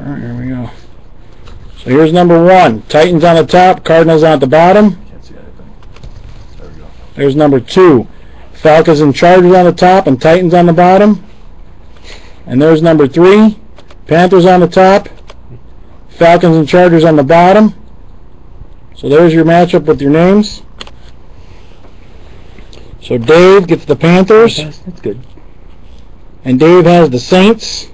Alright, here we go. So here's number 1. Titans on the top, Cardinals on the bottom. Can't see anything. There we go. There's number 2. Falcons and Chargers on the top and Titans on the bottom. And there's number 3. Panthers on the top, Falcons and Chargers on the bottom. So there's your matchup with your names. So Dave gets the Panthers. That's good. And Dave has the Saints.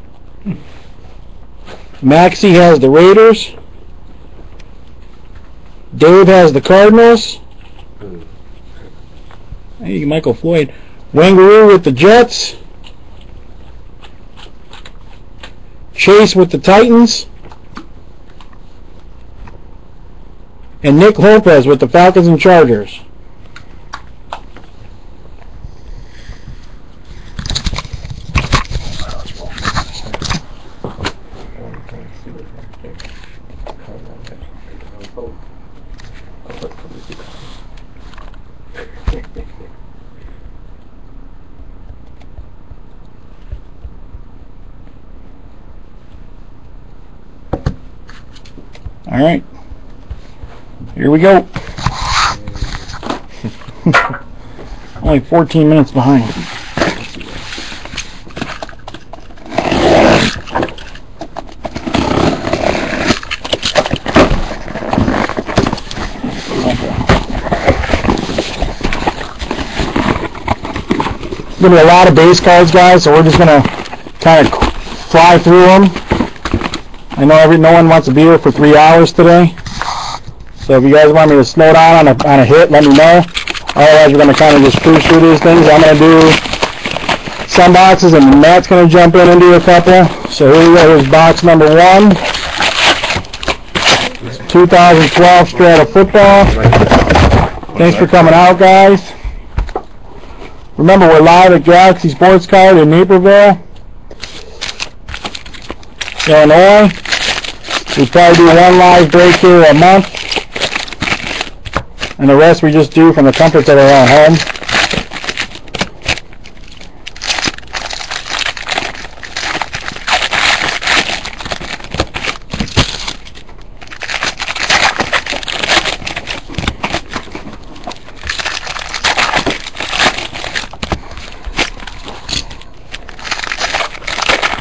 Maxie has the Raiders. Dave has the Cardinals. Hey, Michael Floyd. Wangaroo with the Jets. Chase with the Titans. And Nick Lopez with the Falcons and Chargers. All right, here we go. Only 14 minutes behind. There's going to be a lot of base cards, guys, so we're just going to kind of fly through them. I know no one wants to be here for 3 hours today, so if you guys want me to slow down on a hit, let me know. Otherwise, we're going to kind of just cruise through these things. I'm going to do some boxes, and Matt's going to jump in and do a couple. So here we go. Here's box number 1. 2012 Strata football. Thanks for coming out, guys. Remember, we're live at Galaxy Sports Card in Naperville, Illinois. We probably do one live break here a month, and the rest we just do from the comforts of our own home.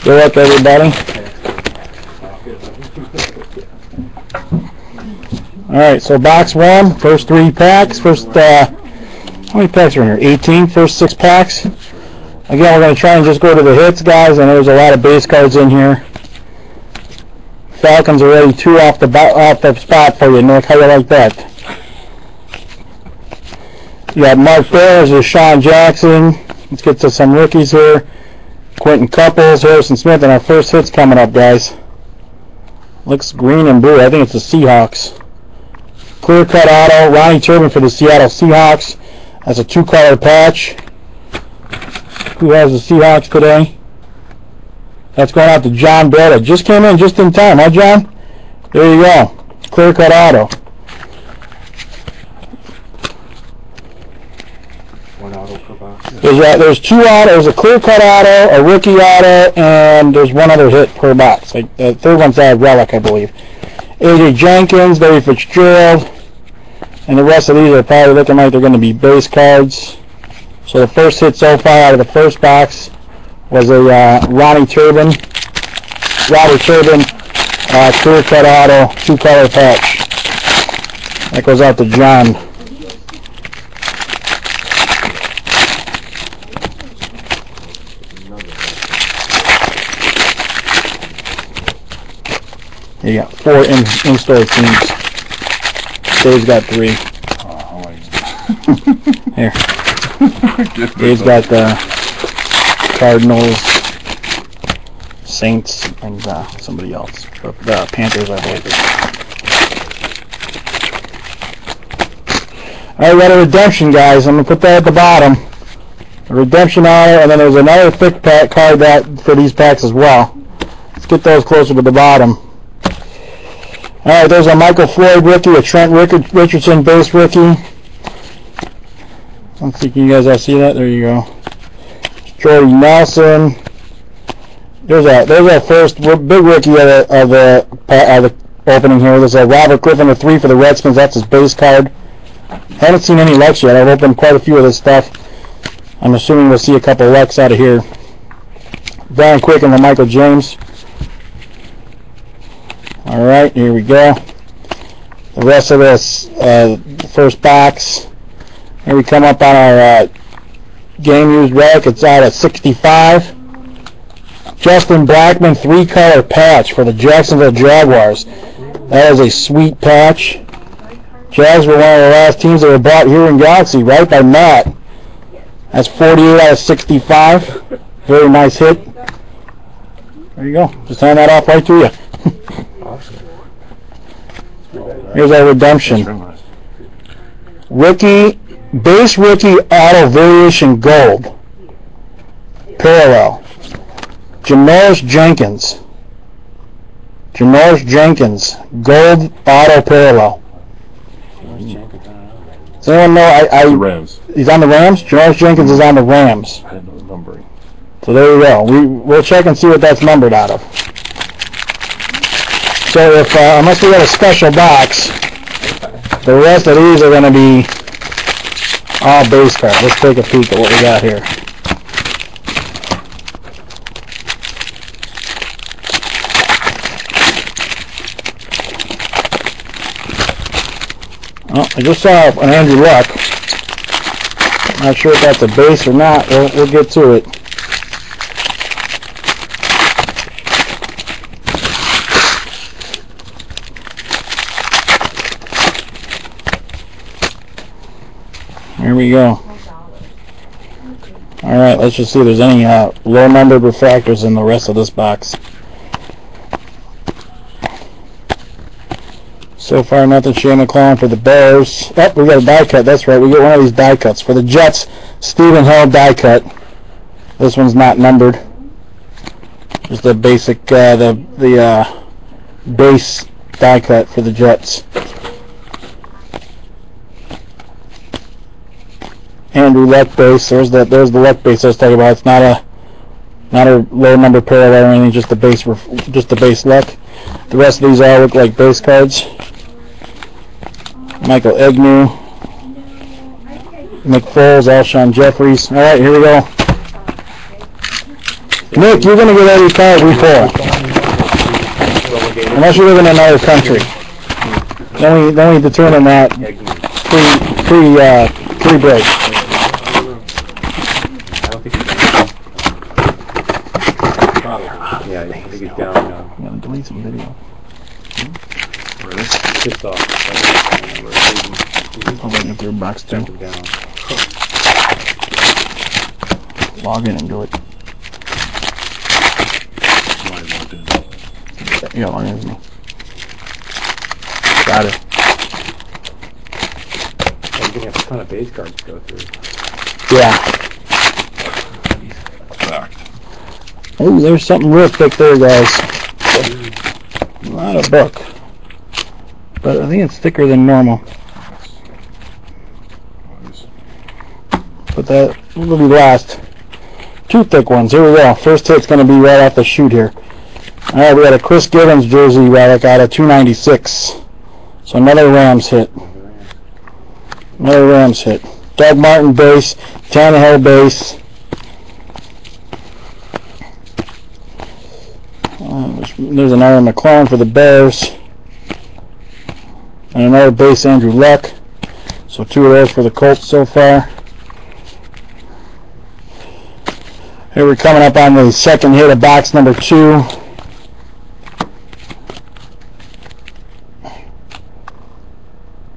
Good luck, everybody. Alright, so box 1, first 3 packs. How many packs are in here? 18, first 6 packs. Again, we're going to try and just go to the hits, guys. I know there's a lot of base cards in here. Falcons are already 2 off the spot for you, Nick. How you like that? You got Mark Bears, there's Sean Jackson. Let's get to some rookies here. Quentin Couples, Harrison Smith, and our first hit's coming up, guys. Looks green and blue. I think it's the Seahawks. Clear cut auto, Ronnie Turbin for the Seattle Seahawks. That's a 2-color patch. Who has the Seahawks today? That's going out to John Betta. Just came in just in time, huh, John? There you go. Clear cut auto. One auto per box. There's 2 autos, a clear cut auto, a rookie auto, and there's one other hit per box. Like the third one's a relic, I believe. AJ Jenkins, Larry Fitzgerald, and the rest of these are probably looking like they're going to be base cards. So the first hit so far out of the first box was a Ronnie Turbin, clear cut auto, 2-color patch. That goes out to John. You got 4 in-store teams. Dave's got 3. Here. Dave's got the Cardinals, Saints, and somebody else. The Panthers, I believe. Alright, we got a redemption, guys. I'm going to put that at the bottom. A redemption auto, and then there's another thick pack card for these packs as well. Let's get those closer to the bottom. Alright, there's a Michael Floyd rookie, a Trent Richardson base rookie. I don't think you guys all see that. There you go. Jordy Nelson. There's our first big rookie of the opening here. There's a Robert Griffin, a 3 for the Redskins. That's his base card. Haven't seen any Lex yet. I've opened quite a few of this stuff. I'm assuming we'll see a couple Lex out of here. Brian Quick and the Michael James. All right, here we go. The rest of this first box. Here we come up on our game used relic. It's out at 65. Justin Blackman 3-color patch for the Jacksonville Jaguars. That is a sweet patch. Jags were one of the last teams that were bought here in Galaxy, right, by Matt. That's 48 out of 65. Very nice hit. There you go. Just hand that off right to you. Here's our redemption. Rookie, base rookie auto variation gold. Parallel. Janoris Jenkins. Janoris Jenkins. Gold auto parallel. Does anyone know? The Rams. He's on the Rams? Janoris Jenkins is on the Rams. I didn't know the numbering. So there you go. We'll check and see what that's numbered out of. So if unless we got a special box, the rest of these are going to be all base cards. Let's take a peek at what we got here. Well, I just saw an Andrew Luck. Not sure if that's a base or not. We'll get to it. Here we go. Alright, let's just see if there's any low numbered refractors in the rest of this box. So far, nothing. Shane McClellan for the Bears. Oh, we got a die cut. That's right. We get one of these die cuts. For the Jets, Stephen Hill die cut. This one's not numbered. Just the basic, the base die cut for the Jets. Andrew Luck base. There's the Luck base I was talking about. It's not a low number parallel or anything. Just the base Luck. The rest of these all look like base cards. Michael Agnew, McFoles, Alshon Jeffries. All right, here we go. Nick, you're going to get every card we pull, unless you live in another country. Then we determine that pre-break. Yeah, I think it's down now. I'm going to delete some video. Really? Pissed off. I'll let you through box 2. Log in and do it. Yeah, log in with me. Got it. I think that's a ton of base cards to go through. Yeah. Oh, there's something real thick there, guys. Not a book. But I think it's thicker than normal. But that will be last. 2 thick ones. Here we go. First hit's going to be right off the chute here. Alright, we got a Chris Gibbons jersey relic out of 296. So another Rams hit. Another Rams hit. Doug Martin base. Tannehill base. There's another McClellan for the Bears. And another base Andrew Luck. So 2 of those for the Colts so far. Here we're coming up on the second hit of box number 2.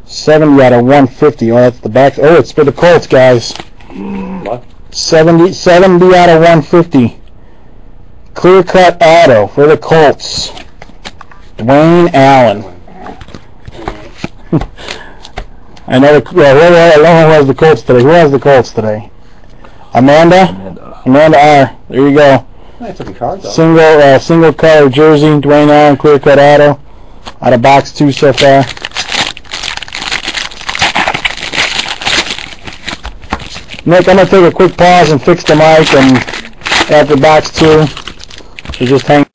$70 out of 150. Oh, that's the back. Oh, it's for the Colts, guys. What? 70 out of 150. Clear cut auto for the Colts. Dwayne Allen. I know who has the Colts today? Who has the Colts today? Amanda R. There you go. Nice looking card, though. Single color jersey, Dwayne Allen, clear cut auto. Out of box 2 so far. Nick, I'm going to take a quick pause and fix the mic, and after box 2, So just hang.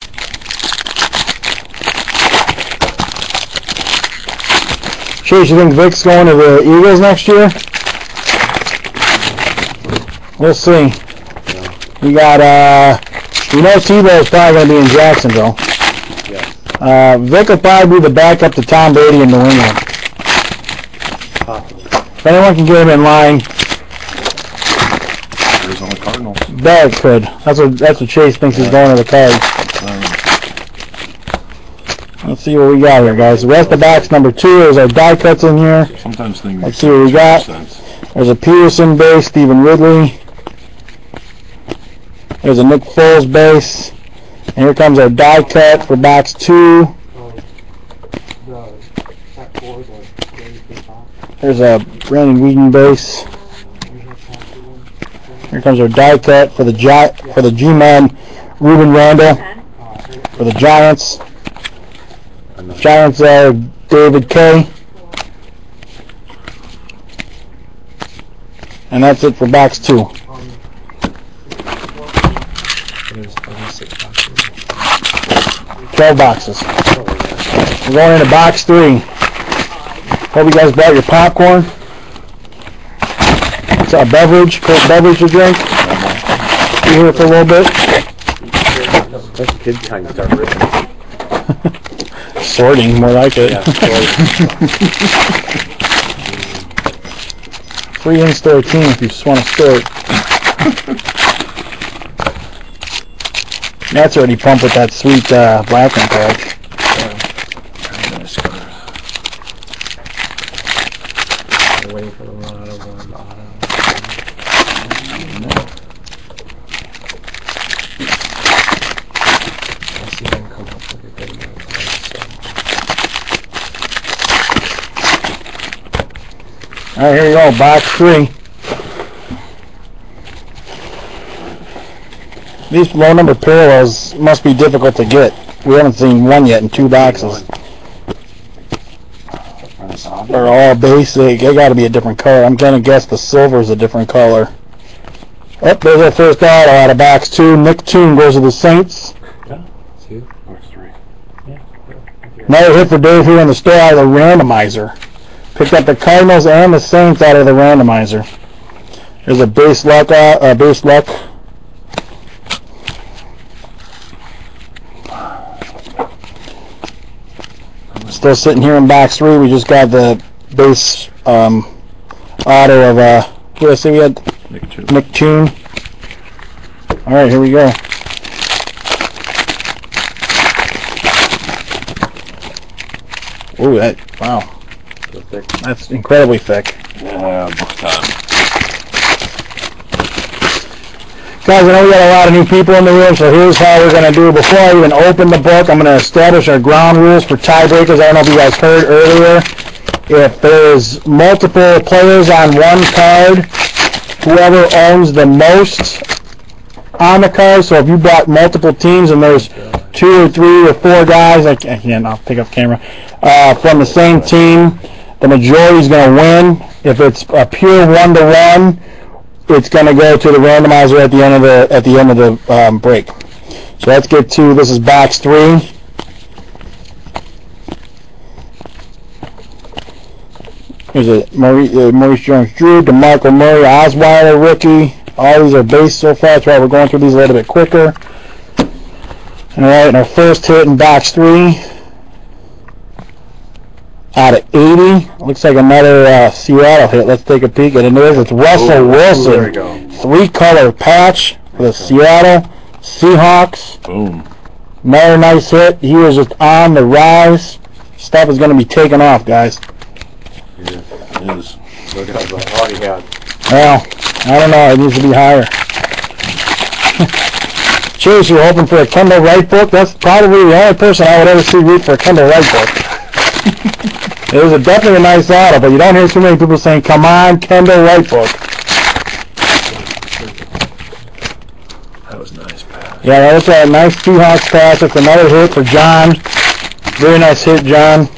Chase, you think Vic's going to the Eagles next year? We'll see. We got, you know Tebow's probably going to be in Jacksonville. Yeah. Vic will probably be the backup to Tom Brady in New England. Possibly. If anyone can get him in line, On the Cardinals. Barrett could. That's what Chase thinks he's going to the Cards. Let's see what we got here, guys. The rest of the backs, number 2. There's our die cuts in here. Sometimes things. Let's see what we got. There's a Peterson base, Stephen Ridley. There's a Nick Foles base. And here comes our die cut for box 2. There's a Brandon Whedon base. Here comes our die cut for the G-Man Ruben Randall for the Giants. Giants are David K. And that's it for box 2. 12 boxes. We're going into box 3. Hope you guys brought your popcorn. It's a beverage, cold beverage to drink. Be here for a little bit. Let the kids kind of start ripping. Sorting, more like it. Yeah, Free in-store team if you just want to store it. That's already pumped with that sweet Blackman patch. We're waiting for the run out of one auto. I see them come up with a good amount of Alright, here you go, box 3. These low number parallels must be difficult to get. We haven't seen one yet in 2 boxes. They're all basic. They got to be a different color. I'm going to guess the silver is a different color. Oh, there's our first auto out of box 2. Nick Toon goes to the Saints. Yeah, 2. Box 3. Yeah. Another hit for Dave here in the store out of the randomizer. Picked up the Cardinals and the Saints out of the randomizer. There's a base luck. Still sitting here in box 3. We just got the base auto of who did I say we had? Nick Toon. All right, here we go. Ooh, wow. So thick. That's incredibly thick. Yeah, book time. Guys, I know we got a lot of new people in the room, so here's how we're going to do. Before I even open the book, I'm going to establish our ground rules for tiebreakers. I don't know if you guys heard earlier. If there's multiple players on one card, whoever owns the most on the card, so if you brought multiple teams and there's 2 or 3 or 4 guys, I'll pick up camera, from the same team, the majority is going to win. If it's a pure 1-to-1, it's going to go to the randomizer at the end of the break. So let's get to, this is box 3. There's a Maurice Jones-Drew, DeMarco Murray, Osweiler, rookie. All these are base so far. That's why we're going through these a little bit quicker. All right, and our first hit in box 3 out of 80. Looks like another Seattle hit. Let's take a peek at it. It's Russell Wilson. There we go. 3-color patch for the Seattle Seahawks. Boom. Another nice hit. He was just on the rise. Stuff is going to be taken off, guys. It is. Look at how hard he had. Well, I don't know. It needs to be higher. Chase, you're hoping for a Kendall Wright book? That's probably the only person I would ever see root for a Kendall Wright book. It was definitely a nice auto, but you don't hear too many people saying, come on, Kendall Wright book. That was nice pass. Yeah, that was a nice Seahawks pass. It's another hit for John. Very nice hit, John.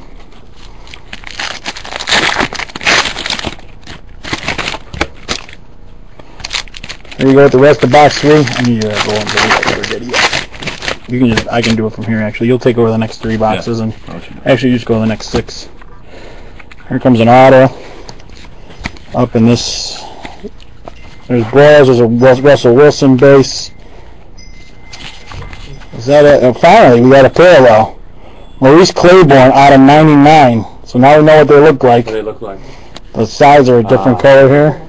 Here you go with the rest of box 3. I need to go and delete that already. You can just, I can do it from here actually. You'll take over the next 3 boxes and actually you just go to the next 6. Here comes an auto. Up in this, there's Brawls, there's a Russell Wilson base. Is that it? And finally, we got a parallel. Maurice Claiborne out of 99. So now we know what they look like. What do they look like? The sides are a different color here.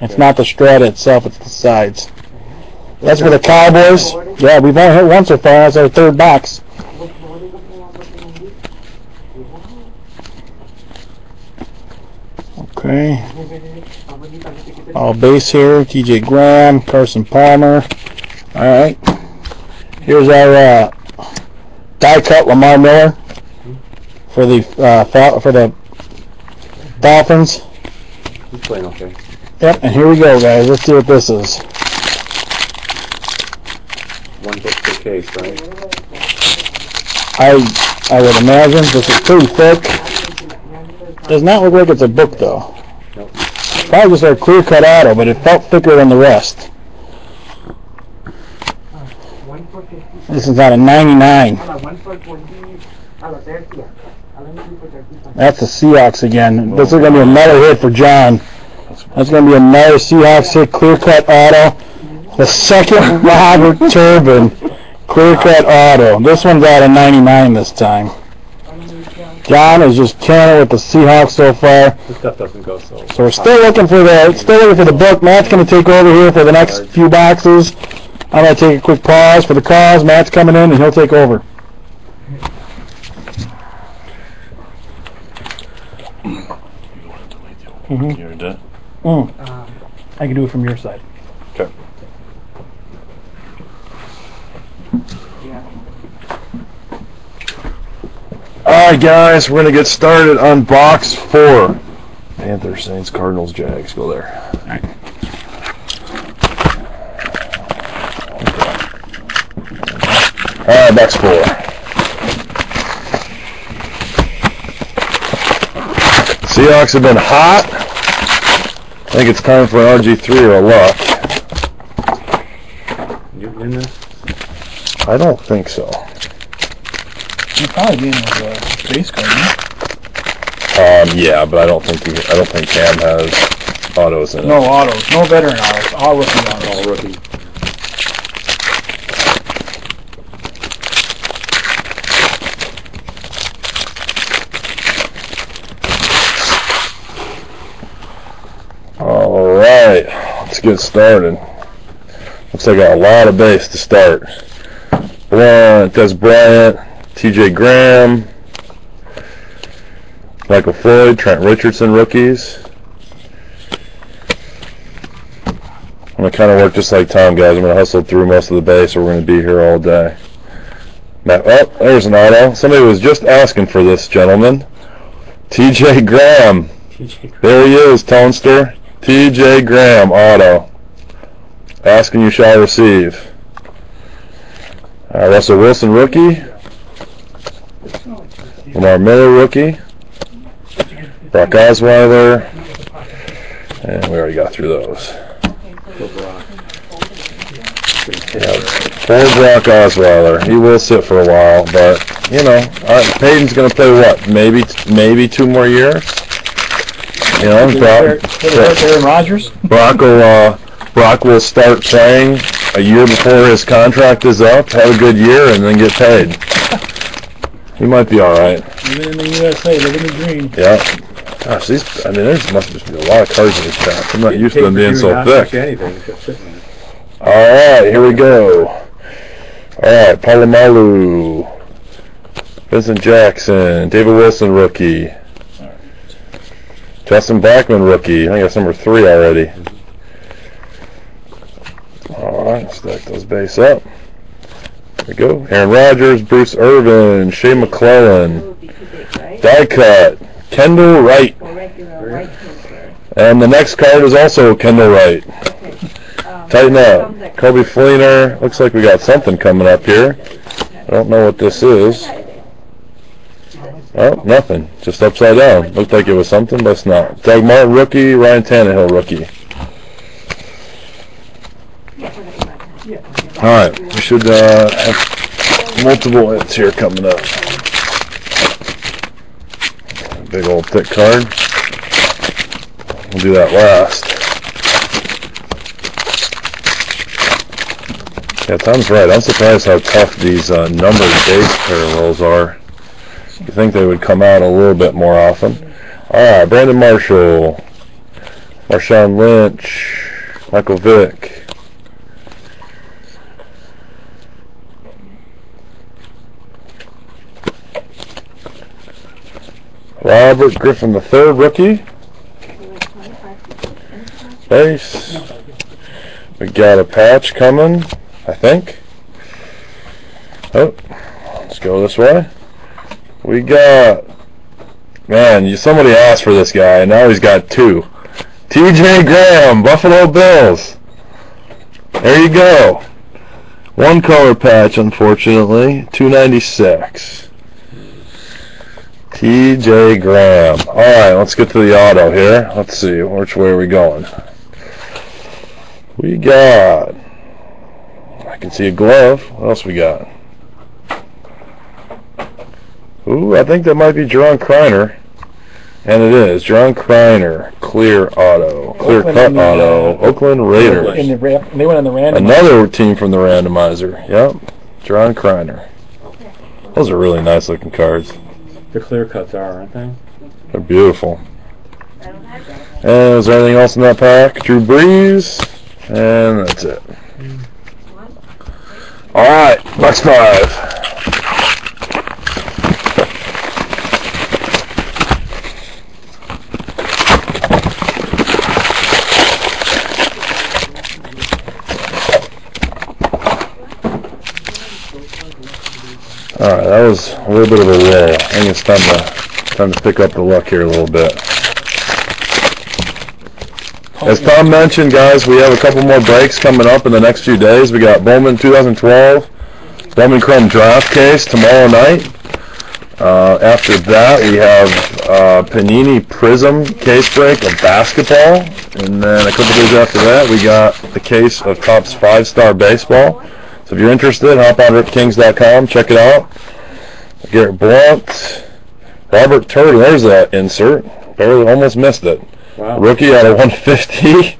It's not the Strata itself, it's the sides. That's for the Cowboys. Yeah, we've only hit one so far. That's our 3rd box. Okay. All base here. TJ Graham, Carson Palmer. Alright. Here's our die cut Lamar Miller for the Dolphins. He's playing okay. Yep, and here we go, guys. Let's see what this is. 1 book per case, right? I would imagine this is pretty thick. Does not look like it's a book though. Nope. Probably just a clear cut auto, but it felt thicker than the rest. This is out of 99. That's the Seahawks again. This is going to be another hit for John. That's going to be another Seahawks hit, clear cut auto. The second Robert Turbin clear cut auto. This one's out of 99 this time. John is just killing it with the Seahawks so far. This stuff doesn't go so. So we're still looking for the book. Matt's going to take over here for the next few boxes. I'm going to take a quick pause for the calls. Matt's coming in and he'll take over. You heard that? I can do it from your side. Okay. Alright guys, we're going to get started on box 4. Panthers, Saints, Cardinals, Jags. Go there. Alright. Alright, box 4. Seahawks have been hot. I think it's time for an RG3 or a luck. You in this? I don't think so. You're probably getting with a base card, right? Yeah, but I don't think Cam has autos in it. No autos. No veteran autos. All rookie autos. All rookie. Alright, let's get started. Looks like I got a lot of base to start. Des Bryant, TJ Graham, Michael Floyd, Trent Richardson rookies. I'm going to kind of work just like Tom, guys. I'm going to hustle through most of the base or we're going to be here all day. Oh, there's an auto. Somebody was just asking for this, gentleman. TJ Graham. There he is, Tonester. TJ Graham, auto. Asking you shall receive. Russell Wilson, rookie. Lamar Miller, rookie. Brock Osweiler. And we already got through those. Yeah, poor Brock Osweiler. He will sit for a while, but, you know, Peyton's going to play what? Maybe 2 more years? You know, Aaron Rodgers? Brock will start playing a year before his contract is up, have a good year, and then get paid. He might be all right. Living in the USA, living the dream. Yeah. Gosh, there must just be a lot of cards in these packs. I'm not used to them being so thick. All right, here we go. All right, Palomalu, Vincent Jackson, David Wilson, rookie. Justin Blackman, rookie. I think that's number 3 already. Alright, stack those base up. There we go. Aaron Rodgers, Bruce Irvin, Shea McClellan. Die cut, Kendall Wright. And the next card is also Kendall Wright. Tighten up. Kobe Fleener. Looks like we got something coming up here. I don't know what this is. Oh, nothing. Just upside down. Looked like it was something, but it's not. Doug Martin, rookie. Ryan Tannehill, rookie. Alright, we should have multiple hits here coming up. Big old thick card. We'll do that last. Yeah, Tom's right. I'm surprised how tough these numbered base parallels are. You think they would come out a little bit more often. Alright, Brandon Marshall, Marshawn Lynch, Michael Vick. Robert Griffin III, rookie. Base. We got a patch coming, I think. Oh, let's go this way. We got, man, somebody asked for this guy, and now he's got two. TJ Graham, Buffalo Bills. There you go. One color patch, unfortunately. $296. TJ Graham. Alright, let's get to the auto here. Let's see, which way are we going? We got, I can see a glove. What else we got? Ooh, I think that might be Jerron Kreiner. And it is. Jerron Kreiner, clear auto. Clear cut auto. Oakland Raiders. They went in the randomizer. Another team from the randomizer. Yep. Jerron Kreiner. Those are really nice looking cards. The clear cuts are, aren't they? They're beautiful. And is there anything else in that pack? Drew Brees. And that's it. Alright, box 5. Alright, that was a little bit of a roll. I think it's time to pick up the luck here a little bit. As Tom mentioned, guys, we have a couple more breaks coming up in the next few days. We got Bowman 2012, Bowman Chrome draft case tomorrow night. After that, we have Panini Prism case break of basketball. And then a couple days after that, we got the case of Topps 5-Star Baseball. So if you're interested, hop on ripkings.com, check it out. Garrett Blunt, Robert Turtle, there's that insert. Barely almost missed it. Wow. Rookie out of 150.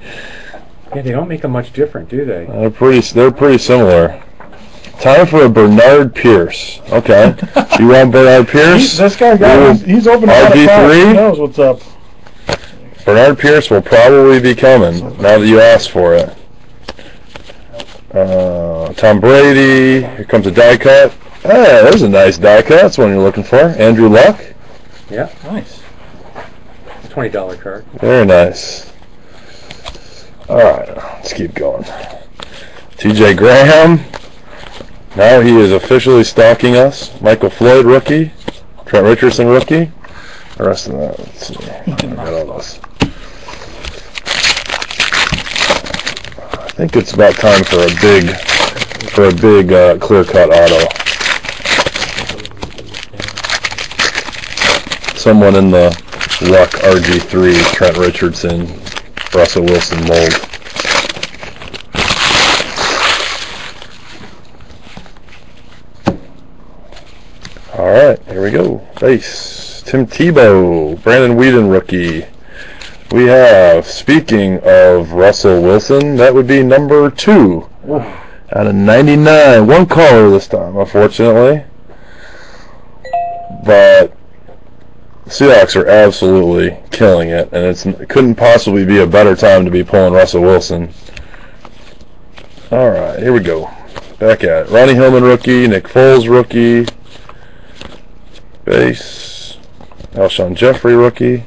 Yeah, they don't make them much different, do they? They're pretty similar. Time for a Bernard Pierce. Okay. You want Bernard Pierce? This guy he's open to RG3. He knows what's up. Bernard Pierce will probably be coming now that you asked for it. Tom Brady. Here comes a die cut. Hey, there's a nice die cut. That's one you're looking for. Andrew Luck. Yeah. Nice. $20 card. Very nice. Alright, let's keep going. TJ Graham. Now he is officially stalking us. Michael Floyd, rookie. Trent Richardson, rookie. The rest of that, let's see. I got all this. I think it's about time for a big clear-cut auto. Someone in the Luck RG3, Trent Richardson, Russell Wilson mold. Alright, here we go. Base. Tim Tebow, Brandon Whedon rookie. We have, speaking of Russell Wilson, that would be number 2. Out of 99. One color this time, unfortunately. But Seahawks are absolutely killing it, and it couldn't possibly be a better time to be pulling Russell Wilson. Alright, here we go. Back at it. Ronnie Hillman rookie, Nick Foles rookie. Base. Alshon Jeffrey rookie.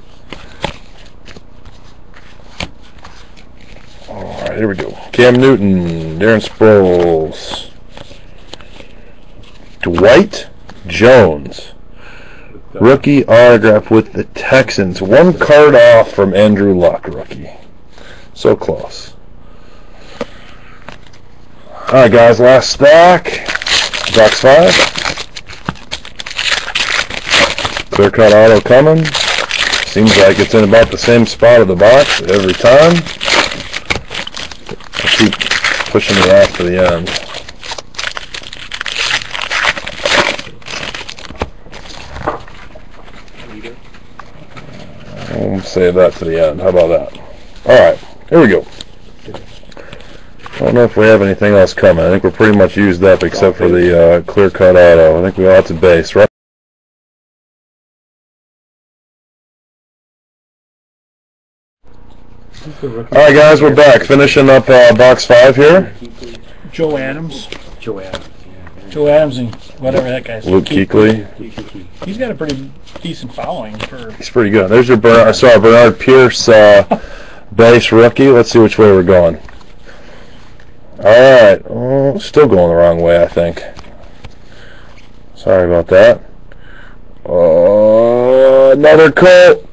Alright, here we go. Cam Newton, Darren Sproles. Dwight Jones. Rookie autograph with the Texans. One card off from Andrew Luck, rookie. So close. Alright guys, last stack. Box 5. Clear cut auto coming. Seems like it's in about the same spot of the box every time. I'll keep pushing it off to the end. save that to the end. How about that? Alright, here we go. I don't know if we have anything else coming. I think we're pretty much used up except for the clear-cut auto. I think we got lots of base, right? Alright guys, we're back. Finishing up box 5 here. Joe Adams. Joe Adams. Joe Adams and whatever that guy's. Luke Kuechly. He's got a pretty decent following for. He's pretty good. There's your Bernard Pierce base rookie. Let's see which way we're going. Alright. Oh, still going the wrong way, I think. Sorry about that. Another Colt.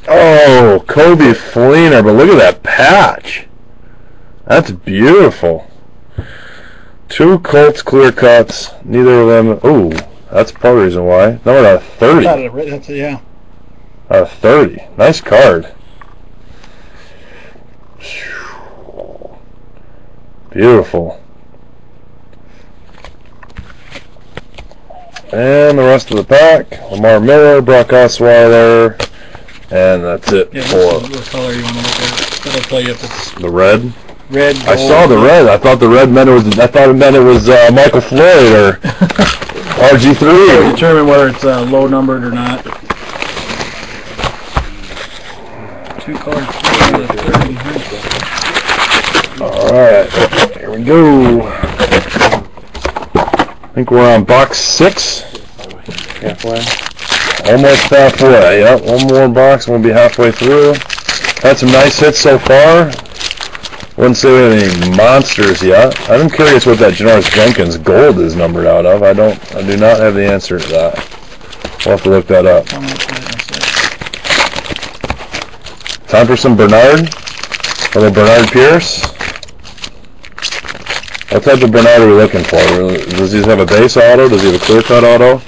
Oh, Kobe Fleener. But look at that patch. That's beautiful. 2 Colts clear cuts. Neither of them. Ooh, that's part of the reason why. Number out of 30. Yeah. Out of 30. Nice card. Beautiful. And the rest of the pack. Lamar Miller, Brock Osweiler, and that's it for what color you want to look at. That'll tell you if it's the red. Red. I saw the red. I thought the red meant it was. I thought it meant it was Michael Floyd or RG3. Determine whether it's low numbered or not. 2 colors. All right, here we go. I think we're on box 6. Halfway. Almost halfway. Yep, one more box and we'll be halfway through. Had some nice hits so far. Wouldn't say we have any monsters yet. I'm curious what that Janoris Jenkins gold is numbered out of. I do not have the answer to that. We'll have to look that up. Time for some Bernard. A little Bernard Pierce. What type of Bernard are we looking for? Does he have a base auto? Does he have a clear cut auto?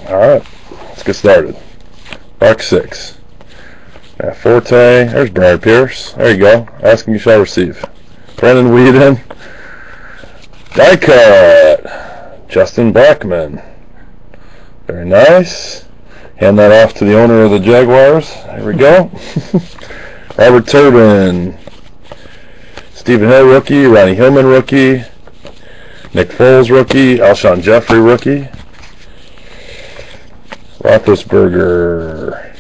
Alright, let's get started. Box 6. Forte, there's Bernard Pierce. There you go. Asking you shall receive. Brandon Whedon. Die cut. Justin Blackman. Very nice. Hand that off to the owner of the Jaguars. There we go. Robert Turbin. Stephen Hill rookie. Ronnie Hillman rookie. Nick Foles rookie. Alshon Jeffrey rookie. Roethlisberger.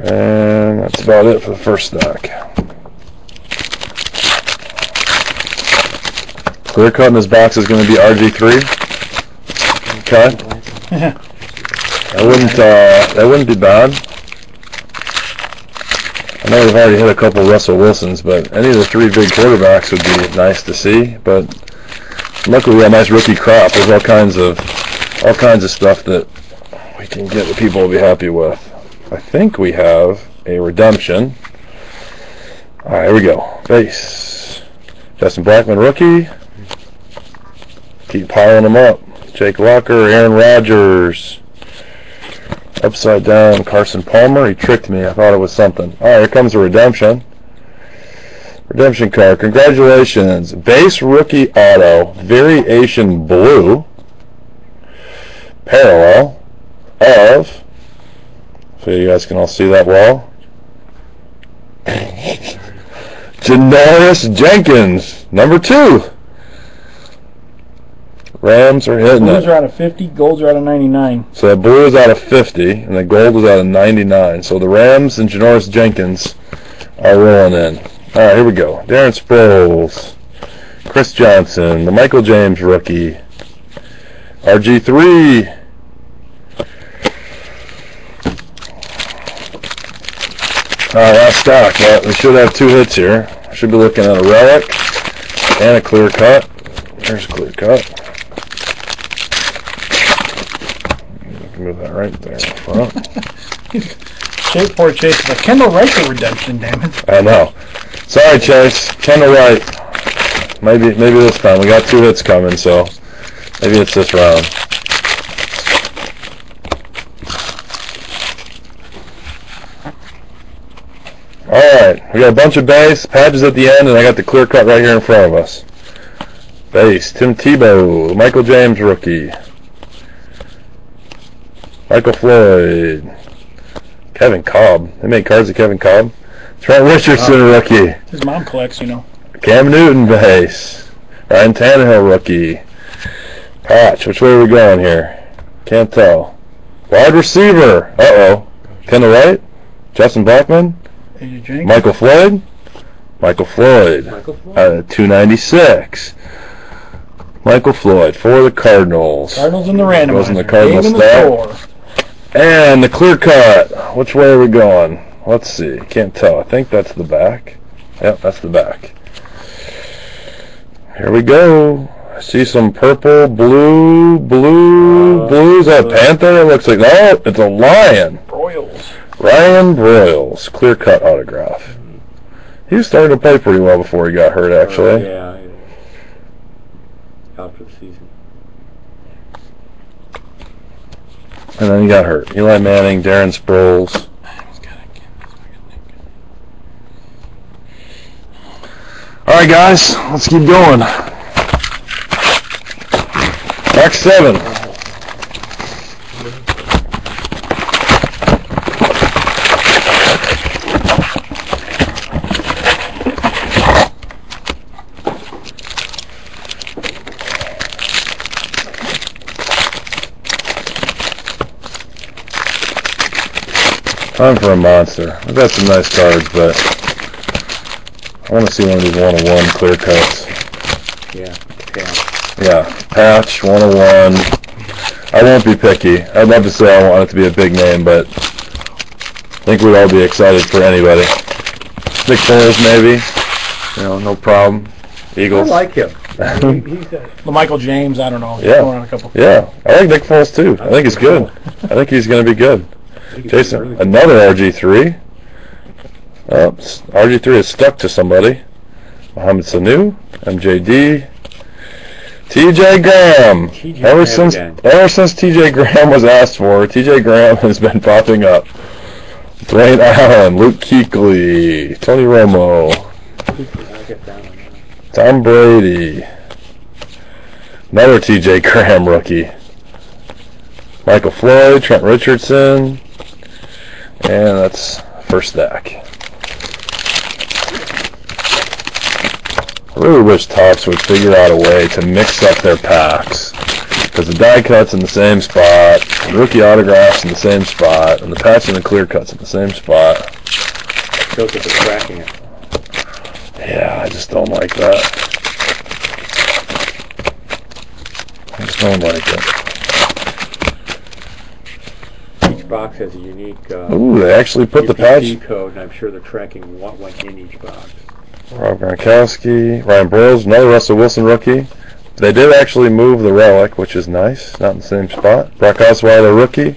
And that's about it for the first stack. Clear cut in this box is going to be RG3. Okay. That wouldn't be bad. I know we've already hit a couple Russell Wilsons, but any of the 3 big quarterbacks would be nice to see. But luckily we have a nice rookie crop. There's all kinds of stuff that we can get that people will be happy with. I think we have a redemption. Alright, here we go. Base. Justin Blackman rookie. Keep piling them up. Jake Locker, Aaron Rodgers. Upside down Carson Palmer. He tricked me. I thought it was something. Alright, here comes a redemption. Redemption card. Congratulations. Base rookie auto. Variation blue. Parallel of, so you guys can all see that well, Janoris Jenkins, number 2. Rams are hitting it. Blues are out of 50, golds are out of 99. So the blue is out of 50, and the gold is out of 99. So the Rams and Janoris Jenkins are rolling in. All right, here we go. Darren Sproles, Chris Johnson, the Michael James rookie, RG3. Alright, last stock. Well, we should have 2 hits here. Should be looking at a relic and a clear cut. There's a clear cut. Move that right there. Poor Chase. The Kendall Wright for redemption, damn it. I know. Sorry, Chase. Kendall Wright. Maybe this time. We got 2 hits coming, so maybe it's this round. Alright, we got a bunch of base, patches at the end, and I got the clear cut right here in front of us. Base, Tim Tebow, Michael James rookie. Michael Floyd. Kevin Cobb. They made cards of Kevin Cobb. Trent Richardson, rookie. His mom collects, you know. Cam Newton base. Ryan Tannehill, rookie. Patch. Which way are we going here? Can't tell. Wide receiver. Uh-oh. Kendall Wright. Justin Blackman. Michael Floyd. Michael Floyd. 296. Michael Floyd for the Cardinals. Cardinals in the randomizer. Goes in the Cardinals stack. And the clear cut. Which way are we going? Let's see. Can't tell. I think that's the back. Yep, that's the back. Here we go. I see some purple, blue. Is that a Panther? It looks like, no, it's a Lion. Broyles. Ryan Broyles. Clear cut autograph. He was starting to play pretty well before he got hurt, actually. Yeah. Out for the season. And then he got hurt. Eli Manning, Darren Sproles. Alright guys, let's keep going. Box 7. Time for a monster. I've got some nice cards, but I want to see one of these 101 clear cuts. Yeah. Patch 101. I won't be picky. I'd love to say I want it to be a big name, but I think we'd all be excited for anybody. Nick Foles, maybe. You know, no problem. Eagles. I like him. Well, Michael James, I don't know. Yeah. On a couple. Yeah. I like Nick Foles too. I think he's good. I think he's going to be good. Jason, another RG3. RG3 is stuck to somebody. Mohamed Sanu, MJD, TJ Graham. Ever since TJ Graham was asked for, TJ Graham has been popping up. Dwayne Allen, Luke Kuechly, Tony Romo, Tom Brady, another TJ Graham rookie. Michael Floyd, Trent Richardson, and that's first stack. I really wish Topps would figure out a way to mix up their packs, because the die cuts in the same spot, the rookie autographs in the same spot, and the patch and the clear cuts in the same spot. Shows that they're tracking it. Yeah, I just don't like that. I just don't like it. Each box has a unique Ooh, they actually put the patch code, and I'm sure they're tracking what went in each box. Rob Gronkowski, Ryan Broyles, another Russell Wilson rookie. They did actually move the relic, which is nice. Not in the same spot. Brock Osweiler rookie.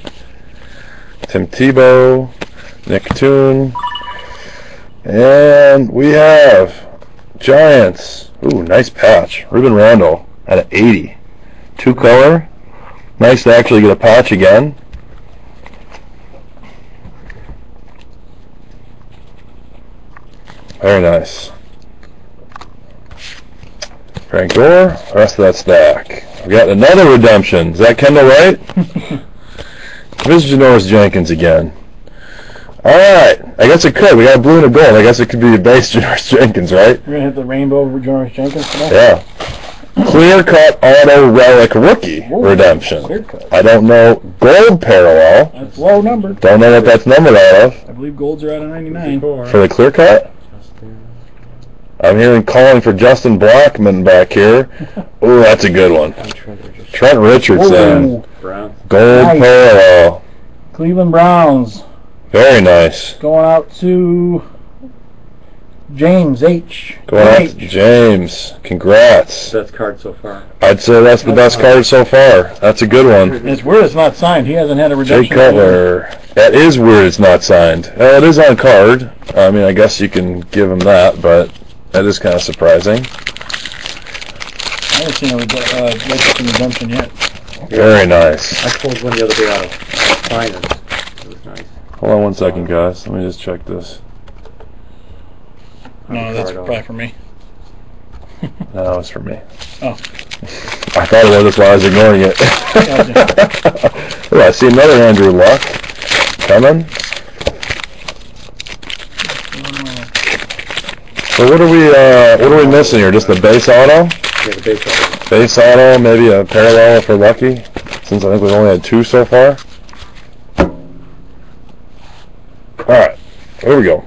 Tim Tebow, Nick Toon. And we have Giants. Ooh, nice patch. Ruben Randall at an 80. 2-color. Nice to actually get a patch again. Very nice. Frank Gore, the rest of that stack. We got another redemption. Is that Kendall Wright? This is Janoris Jenkins again. Alright, I guess it could. We got a blue and a gold. I guess it could be a base Janoris Jenkins, right? We're going to hit the rainbow Janoris Jenkins today? Yeah. Clear cut auto relic rookie redemption. Clear cut. I don't know. Gold parallel. That's low number. Don't know what that's numbered out of. I believe golds are out of 99. For the clear cut? I'm hearing calling for Justin Blackman back here. Ooh, that's a good one. Trent Richardson. Ooh. Gold Nice. parallel. Cleveland Browns. Very nice. Going out to James H. Going out to James. Congrats. Best card so far. I'd say that's the best card so far. That's a good one. And it's weird it's not signed. He hasn't had a Jay redemption. Cutler. That is weird it's not signed. It is on card. I mean, I guess you can give him that, but that is kind of surprising. I haven't seen a redemption yet. Very nice. I pulled one the other day out of finance. It was nice. Hold on one second, guys. Let me just check this. No, that's probably for me. No, it's for me. Oh. I thought it was, that's why I was ignoring it. Oh, I see another Andrew Luck coming. So what are we missing here? Just the base auto? Yeah, the base auto. Base auto, maybe a parallel for Lucky, since I think we've only had 2 so far. Alright, here we go.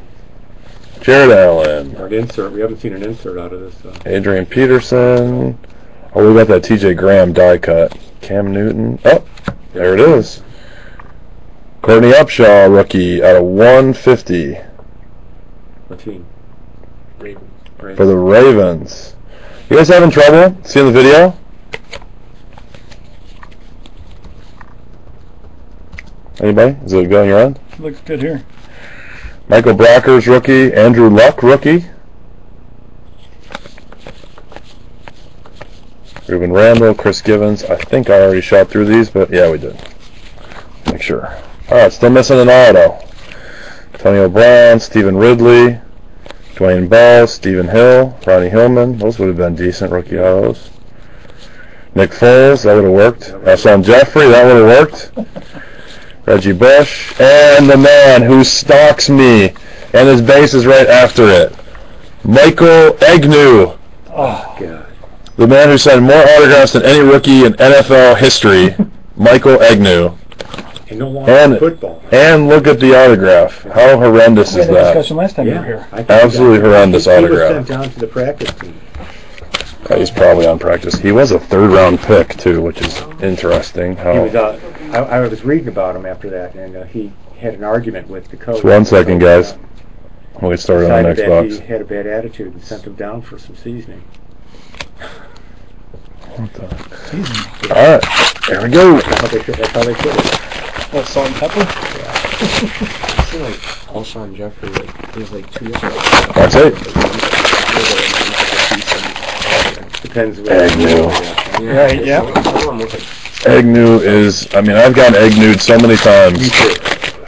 Jared Allen. Our insert. We haven't seen an insert out of this. Adrian Peterson. Oh, we got that TJ Graham die cut. Cam Newton. Oh, there it is. Courtney Upshaw, rookie, out of 150. What team? Ravens. For the Ravens. You guys having trouble seeing the video? Anybody? Is it going your end? Looks good here. Michael Brockers, rookie. Andrew Luck, rookie. Ruben Randall, Chris Givens. I think I already shot through these, but yeah, we did. Make sure. Alright, still missing an auto. Antonio Brown, Stephen Ridley, Dwayne Ball, Stephen Hill, Ronnie Hillman. Those would have been decent rookie autos. Nick Foles, that would have worked. Alshon Jeffrey, that would have worked. Reggie Bush, and the man who stalks me, and his base is right after it. Michael Agnew. Oh, God. The man who signed more autographs than any rookie in NFL history, Michael Agnew. And no longer football. And look at the autograph. How horrendous is We had that? discussion last time you were here. Absolutely horrendous autograph. He was sent down to the practice team. He's probably on practice. He was a 3rd round pick too, which is interesting. He was. I was reading about him after that, and he had an argument with the coach. Just 1 second, guys. We'll get started on the next box. He had a bad attitude and sent him down for some seasoning. Alright, there we go. That's how they should have. What, salt and pepper? I feel like Alshon Jeffrey, he was 2 years ago. That's it. Depends. Agnew. Right, yeah. Agnew is, I've gotten Agnewed so many times. Me too.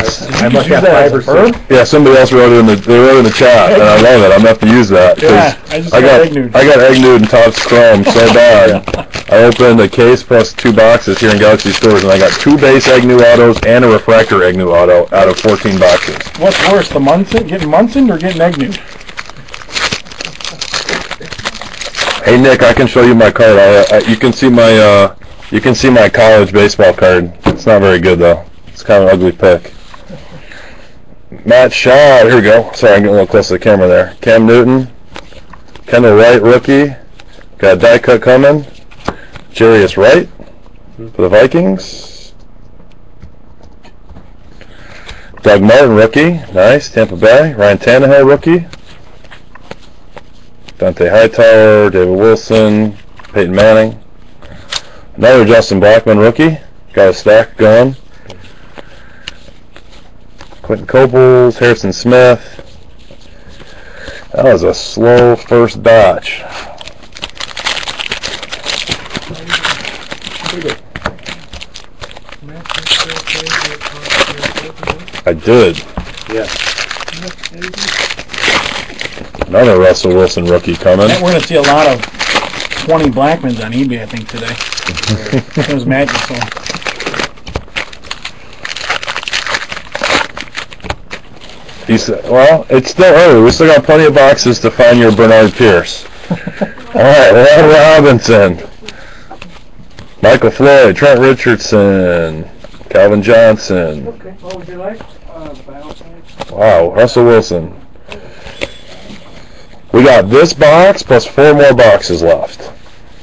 I must have 5 or 6. Yeah, somebody else wrote it in the chat, and I love it. I'm gonna have to use that. Yeah, I got Agnewed. I got Agnewed and Todd's Chrome so bad. I opened a case plus 2 boxes here in Galaxy Stores, and I got 2 base Agnew autos and a refractor Agnew auto out of 14 boxes. What's worse, getting Munson or getting Agnewed? Hey Nick, I can show you my card. You can see my college baseball card. It's not very good though. It's kind of an ugly pick. Matt Shaw, here we go. Sorry, I'm getting a little close to the camera there. Cam Newton, Kendall Wright, rookie. Got a die cut coming. Jarius Wright for the Vikings. Doug Martin, rookie. Nice. Tampa Bay. Ryan Tannehill, rookie. Dante Hightower, David Wilson, Peyton Manning. Another Justin Blackmon, rookie. Got a stack going. Quentin Coples, Harrison Smith. That was a slow first batch. I did. Yes. Another Russell Wilson rookie coming. We're going to see a lot of 20 Blackmans on eBay, I think, today. It was magic, so. He said, well, it's still early. We still got plenty of boxes to find your Bernard Pierce. All right, Ron Robinson, Michael Floyd, Trent Richardson, Calvin Johnson. Okay. What would you like? Wow, Russell Wilson. We got this box plus 4 more boxes left.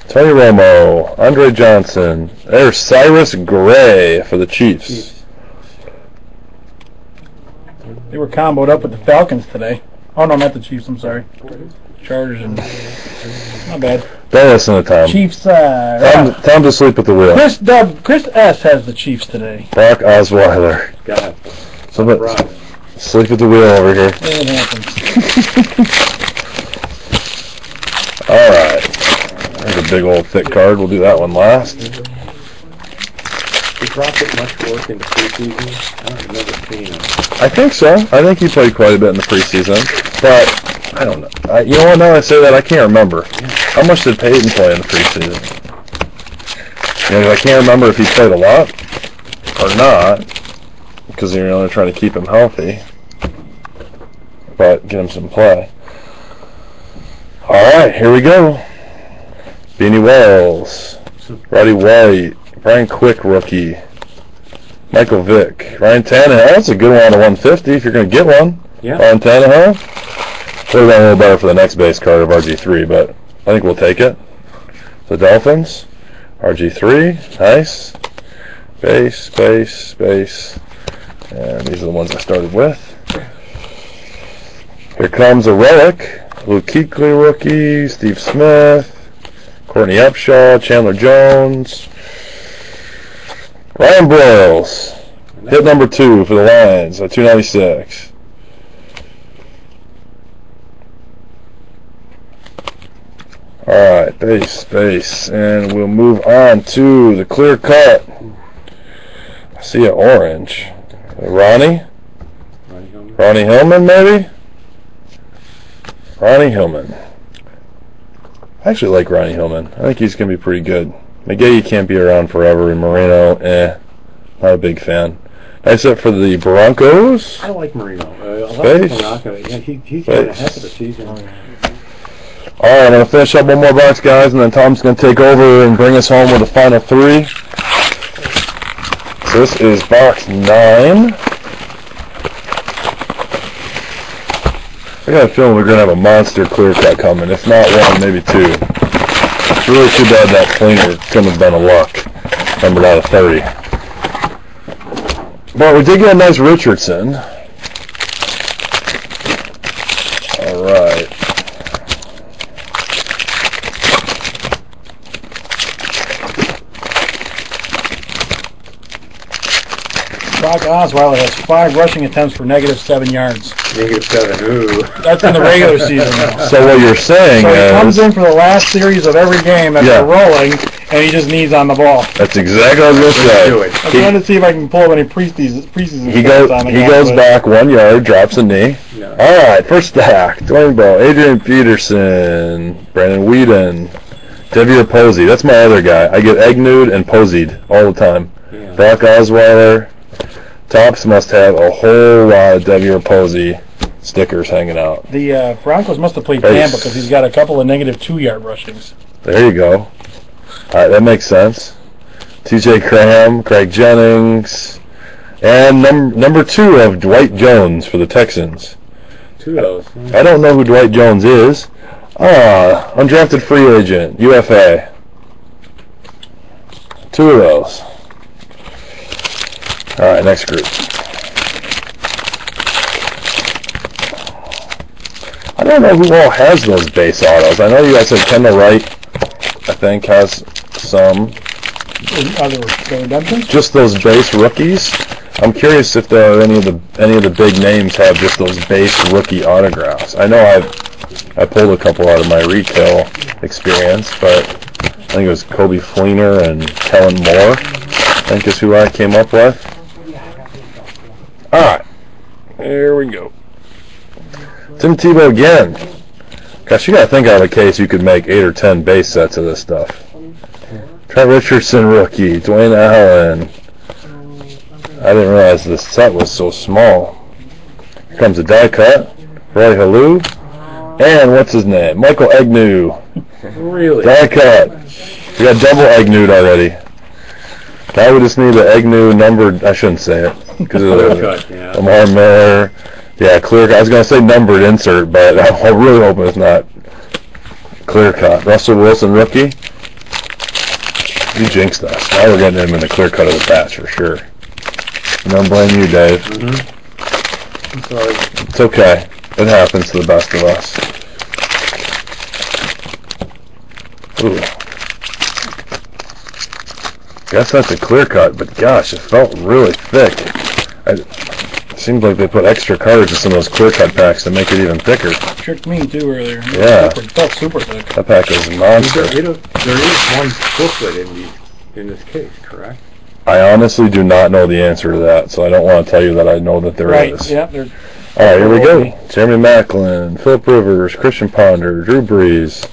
Tony Romo, Andre Johnson. There's Cyrus Gray for the Chiefs. They were comboed up with the Falcons today. Oh, no, not the Chiefs, I'm sorry. Chargers and... Not bad. Don't listen to Tom. Chiefs, Tom's asleep at the wheel. Chris S. has the Chiefs today. Brock Osweiler. God. Somebody sleep at the wheel over here. It happens. Alright. There's a big old thick card. We'll do that one last. Did Brock put much work into preseason? I don't remember seeing him. I think so. I think he played quite a bit in the preseason. But, I don't know. You know what, now I say that, I can't remember. How much did Peyton play in the preseason? I can't remember if he played a lot. or not, because you're only trying to keep him healthy, but get him some play. All right, here we go. Beanie Wells, Roddy White, Brian Quick rookie, Michael Vick, Ryan Tannehill. That's a good one on a 150 if you're going to get one. Yeah. Ryan Tannehill. Would have been a little better for the next base card of RG3, but I think we'll take it. The Dolphins, RG3, nice. Base, base, base. And these are the ones I started with. Here comes a relic. Luke Kuechly rookie, Steve Smith, Courtney Upshaw, Chandler Jones, Ryan Broyles. Hit number 2 for the Lions at 296. Alright, base, and we'll move on to the clear cut. I see an orange. Ronnie Hillman, maybe? Ronnie Hillman. I actually like Ronnie Hillman. I think he's going to be pretty good. McGahee can't be around forever, and Moreno, not a big fan. Nice hit for the Broncos. I like Marino. He's had a heck of a season. Alright, I'm going to finish up one more box, guys, and then Tom's going to take over and bring us home with the final 3. So this is box 9. I got a feeling we're going to have a monster clear cut coming. If not 1, maybe 2. It's really too bad that cleaner couldn't have been a luck. Numbered out of 30. But we did get a nice Richardson. Alright. Brock Osweiler has 5 rushing attempts for -7 yards. -7, ooh. That's in the regular season. So what you're saying so is... he comes in for the last series of every game that they're rolling, and he just knees on the ball. That's exactly what I was going to say. Do it. I'm trying to see if I can pull up any preseason He stats goes, on the he guy, goes but- back 1 yard, drops a knee. No. Alright, first stack. Dwayne Bowe, Adrian Peterson, Brandon Whedon, Devier Posey. That's my other guy. I get egg-nude and posied all the time. Yeah. Brock Osweiler. Tops must have a whole lot of Devier Posey stickers hanging out. The Broncos must have played Base. Tampa because he's got a couple of -2 yard rushings. There you go. Alright, that makes sense. TJ Graham, Craig Jennings, and number 2 of Dwight Jones for the Texans. 2 of those. I don't know who Dwight Jones is. Undrafted free agent, UFA. 2 of those. Alright, next group. I don't know who all has those base autos. I know you guys said Kendall Wright, I think, has some. The redemptions? Just those base rookies. I'm curious if there are any of the big names have just those base rookie autographs. I know I pulled a couple out of my retail experience, but I think it was Kobe Fleener and Kellen Moore, I think is who I came up with. Alright, here we go. Tim Tebow again. Gosh, you gotta think out of a case you could make 8 or 10 base sets of this stuff. Trent Richardson rookie, Dwayne Allen. I didn't realize this set was so small. Here comes a die cut, Roy Halou, and what's his name? Michael Agnew. Really? Die cut. We got double Agnew already. Now we just need the Agnew numbered. I shouldn't say it because of Cut, yeah. Lamar Miller. Yeah, clear cut. I was going to say numbered insert, but I'm really hoping it's not clear cut. Russell Wilson rookie. You jinxed us. Now we're getting him in the clear cut of the patch for sure. And don't blame you, Dave. I'm sorry. It's okay. It happens to the best of us. Ooh. Guess that's a clear cut, but gosh, it felt really thick. It seemed like they put extra cards in some of those clear cut packs to make it even thicker. Tricked me too earlier. Yeah. It felt super thick. That pack is a monster. There is one booklet in this case, correct? I honestly do not know the answer to that, so I don't want to tell you that I know that there is. Right, yeah. They're All right, here we go. Jeremy Maclin, Philip Rivers, Christian Ponder, Drew Brees.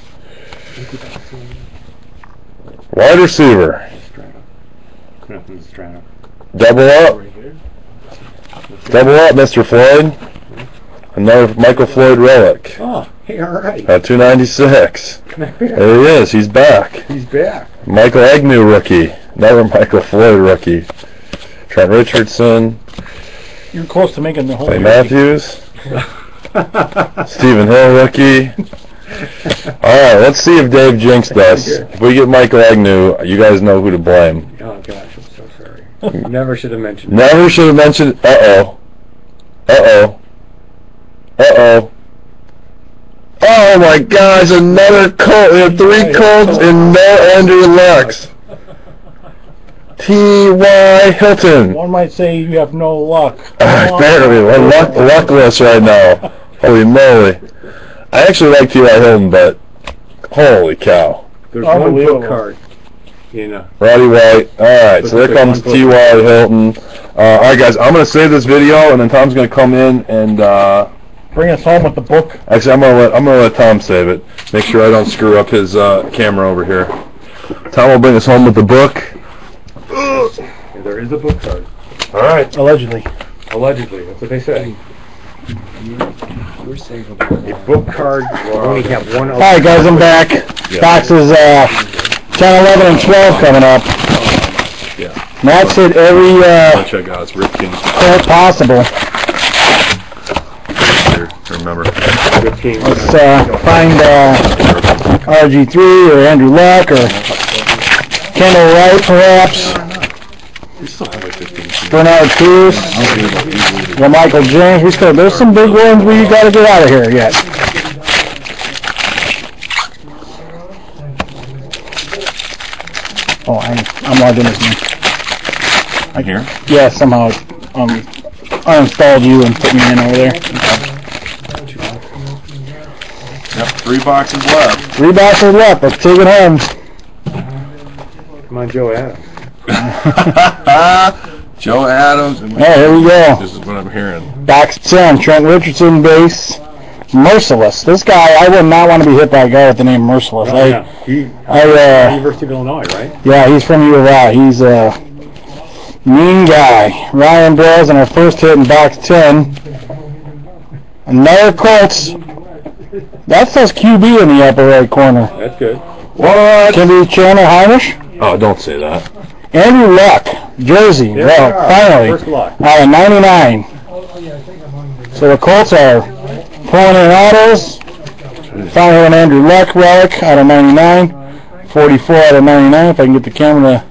Wide receiver. Strata. Double up. Double up, Mr. Floyd. Another Michael Floyd relic. Oh, hey, all right. At 296. There he is. He's back. He's back. Michael Agnew rookie. Another Michael Floyd rookie. Trent Richardson. You're close to making the whole. Clay Matthews. Stephen Hill rookie. Alright, let's see if Dave jinxed us. If we get Michael Agnew, you guys know who to blame. Oh, gosh, I'm so sorry. Never should have mentioned Never should have mentioned. Uh-oh. Uh-oh. Uh-oh. Oh my gosh, another Colt. We have 3 Colts and no Andrew Lux. T.Y. Hilton. One might say you have no luck. Apparently, we're luckless right now. Holy moly. I actually like T.Y. Hilton, but holy cow. There's one book card. You know. Roddy White. Alright, so there comes T.Y. Hilton. Alright guys, I'm going to save this video, and then Tom's going to come in and bring us home with the book. actually, I'm gonna let Tom save it. Make sure I don't screw up his camera over here. Tom will bring us home with the book. Yeah, there is a book card. Alright. Allegedly. Allegedly, that's what they say. We're saying about A book card will only have one. Alright guys, I'm back. Boxes 10, 11, and 12 coming up. Yeah. Matt's hit every Check out it's Rip King's card possible. here. Remember. Let's find RG3 or Andrew Luck or Kendall Wright perhaps. Bernard Cruz. Michael James. There's some big ones we got to get out of here yet. Oh, I'm logged in as me. Here? Yeah, somehow uninstalled you and put me in over there. Yep, 3 boxes left. 3 boxes left. Let's take it home. Come on, Joe Adams. Joe Adams. Oh, here we go. This is what I'm hearing. Box 10, Trent Richardson base. Merciless. This guy, I would not want to be hit by a guy with the name Merciless. University of Illinois, right? Yeah, he's from U of I. He's a mean guy. Ryan Bros on our first hit in box 10. Another Colts. That says QB in the upper right corner. That's good. What? Can be Chandler Heinisch. Oh, don't say that. Andrew Luck, jersey. Yeah, Well, finally. First luck. Out of 99. So the Colts are pulling in autos. Finally an Andrew Luck relic out of 99. 44 out of 99. If I can get the camera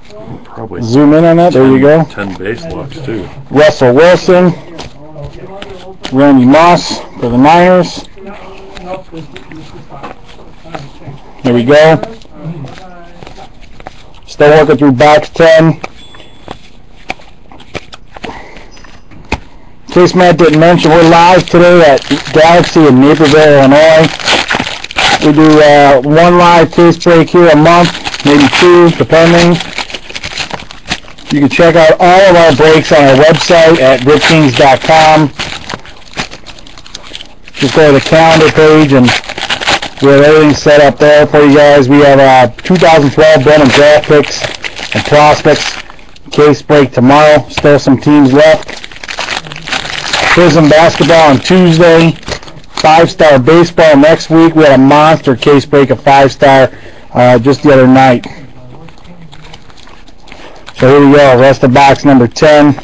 Probably to zoom in on that. There you go. 10 base looks too. Russell Wilson. Randy Moss for the Niners. There we go. Still working through box 10. In case Matt didn't mention, we're live today at Galaxy in Naperville, Illinois. We do 1 live case break here a month, maybe 2, depending. You can check out all of our breaks on our website at ripkings.com. Just go to the calendar page and we have everything set up there for you guys. We have 2012 Brennan draft picks and prospects case break tomorrow. Still some teams left. Prism basketball on Tuesday. 5-star baseball next week. We had a monster case break of 5-star just the other night. So here we go. Rest of box number 10.